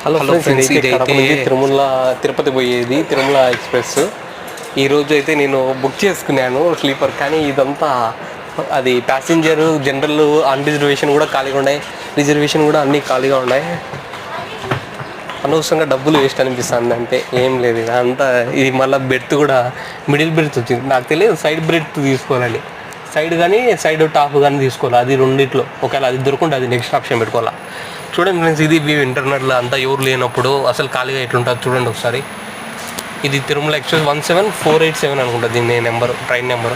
Hello friends, ఇదైతే కడప నుంచి తిరుపతి పోయేది తిరుమల ఎక్స్ప్రెస్. ఈరోజు అయితే నేను బుక్ చేసుకున్నాను స్లీపర్, కానీ ఇదంతా అది ప్యాసింజర్ జనరల్ అన్ రిజర్వేషన్ కూడా ఖాళీగా ఉన్నాయి, రిజర్వేషన్ కూడా అన్నీ ఖాళీగా ఉన్నాయి. అనవసరంగా డబ్బులు వేస్ట్ అనిపిస్తుంది. అంటే ఏం లేదు, అంతా ఇది మళ్ళీ బెర్త్ కూడా మిడిల్ బెర్త్ వచ్చింది. నాకు తెలియదు సైడ్ బెర్త్ తీసుకోవాలని, సైడ్ కానీ సైడ్ టాప్ కానీ తీసుకోవాలి. అది రెండిట్లో ఒకవేళ అది దొరకుంటే అది నెక్స్ట్ ఆప్షన్ పెట్టుకోవాలా. చూడండి ఫ్రెండ్స్, ఇది వ్యూ ఇంటర్నెట్లో అంతా ఎవరు లేనప్పుడు అసలు ఖాళీగా ఎట్లుంటుంది చూడండి ఒకసారి. ఇది తిరుమల ఎక్స్ప్రెస్ 17487 అనుకుంటా దీని నెంబరు, ట్రైన్ నెంబరు.